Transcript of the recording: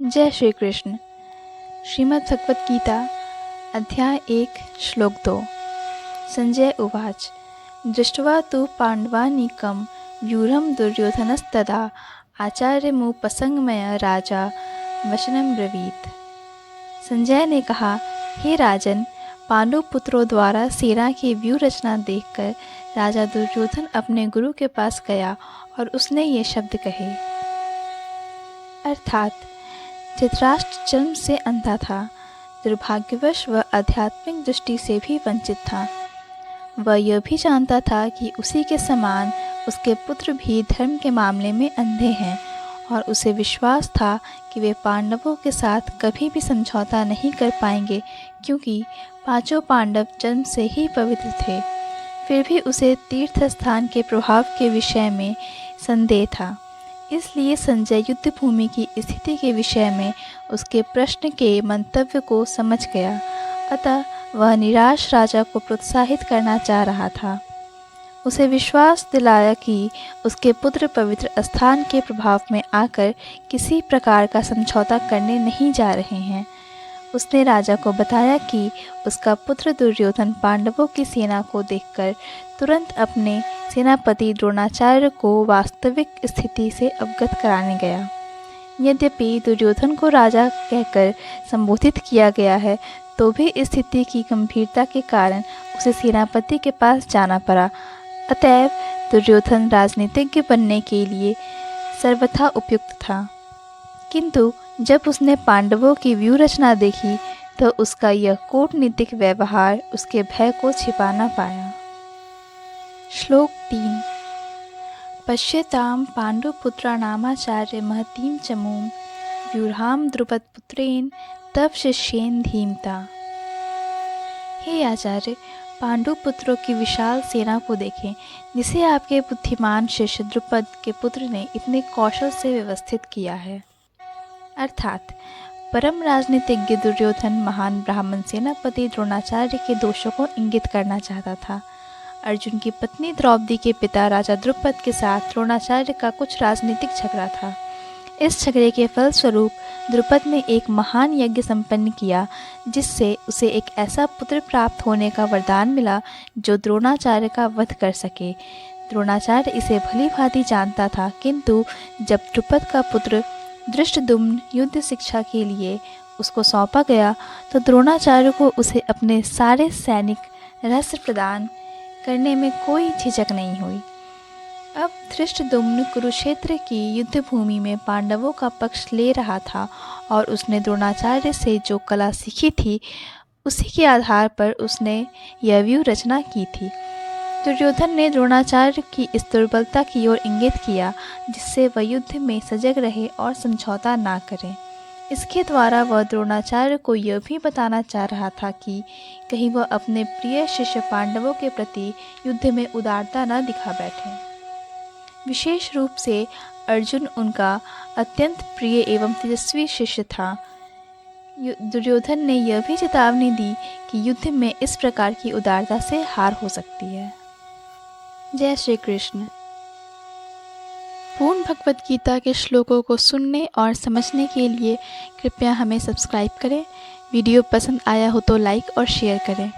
जय श्री कृष्ण। श्रीमद् भगवत गीता अध्याय 1 श्लोक 2। संजय उवाच दृष्ट्वा तु पाण्डवानीकं व्यूढं दुर्योधनस्तदा आचार्यमुपसंगम्य राजा वचनं ब्रवीत्। संजय ने कहा, हे राजन, पांडु पुत्रों द्वारा सेना की व्यूह रचना देखकर राजा दुर्योधन अपने गुरु के पास गया और उसने ये शब्द कहे। अर्थात धृतराष्ट्र जन्म से अंधा था, दुर्भाग्यवश वह आध्यात्मिक दृष्टि से भी वंचित था। वह यह भी जानता था कि उसी के समान उसके पुत्र भी धर्म के मामले में अंधे हैं और उसे विश्वास था कि वे पांडवों के साथ कभी भी समझौता नहीं कर पाएंगे, क्योंकि पांचों पांडव जन्म से ही पवित्र थे। फिर भी उसे तीर्थ स्थान के प्रभाव के विषय में संदेह था। इसलिए संजय युद्ध भूमि की स्थिति के विषय में उसके प्रश्न के मंतव्य को समझ गया, अतः वह निराश राजा को प्रोत्साहित करना चाह रहा था। उसे विश्वास दिलाया कि उसके पुत्र पवित्र स्थान के प्रभाव में आकर किसी प्रकार का समझौता करने नहीं जा रहे हैं। उसने राजा को बताया कि उसका पुत्र दुर्योधन पांडवों की सेना को देखकर तुरंत अपने सेनापति द्रोणाचार्य को वास्तविक स्थिति से अवगत कराने गया। यद्यपि दुर्योधन को राजा कहकर संबोधित किया गया है, तो भी स्थिति की गंभीरता के कारण उसे सेनापति के पास जाना पड़ा। अतएव दुर्योधन राजनीतिज्ञ बनने के लिए सर्वथा उपयुक्त था। किंतु जब उसने पांडवों की व्यूह रचना देखी तो उसका यह कूटनीतिक व्यवहार उसके भय को छिपा न पाया। श्लोक 3। पश्यतां पाण्डुपुत्राणामाचार्य महतीं चमूं व्यूहां द्रुपदपुत्रेण तव शिष्येन धीमता। हे आचार्य, पांडु पुत्रों की विशाल सेना को देखें, जिसे आपके बुद्धिमान शिष्य द्रुपद के पुत्र ने इतने कौशल से व्यवस्थित किया है। अर्थात परम राजनीतिज्ञ दुर्योधन महान ब्राह्मण सेनापति द्रोणाचार्य के दोषों को इंगित करना चाहता था। अर्जुन की पत्नी द्रौपदी के पिता राजा द्रुपद के साथ द्रोणाचार्य का कुछ राजनीतिक झगड़ा था। इस झगड़े के फलस्वरूप द्रुपद ने एक महान यज्ञ संपन्न किया, जिससे उसे एक ऐसा पुत्र प्राप्त होने का वरदान मिला जो द्रोणाचार्य का वध कर सके। द्रोणाचार्य इसे भली भांति जानता था, किंतु जब द्रुपद का पुत्र धृष्टद्युम्न युद्ध शिक्षा के लिए उसको सौंपा गया तो द्रोणाचार्य को उसे अपने सारे सैनिक रहस्य प्रदान करने में कोई झिझक नहीं हुई। अब धृष्टद्युम्न कुरुक्षेत्र की युद्ध भूमि में पांडवों का पक्ष ले रहा था और उसने द्रोणाचार्य से जो कला सीखी थी, उसी के आधार पर उसने यह व्यूह रचना की थी। दुर्योधन ने द्रोणाचार्य की इस दुर्बलता की ओर इंगित किया, जिससे वह युद्ध में सजग रहे और समझौता ना करें। इसके द्वारा वह द्रोणाचार्य को यह भी बताना चाह रहा था कि कहीं वह अपने प्रिय शिष्य पांडवों के प्रति युद्ध में उदारता न दिखा बैठे। विशेष रूप से अर्जुन उनका अत्यंत प्रिय एवं तेजस्वी शिष्य था। दुर्योधन ने यह भी चेतावनी दी कि युद्ध में इस प्रकार की उदारता से हार हो सकती है। जय श्री कृष्ण। पूर्ण भगवत गीता के श्लोकों को सुनने और समझने के लिए कृपया हमें सब्सक्राइब करें। वीडियो पसंद आया हो तो लाइक और शेयर करें।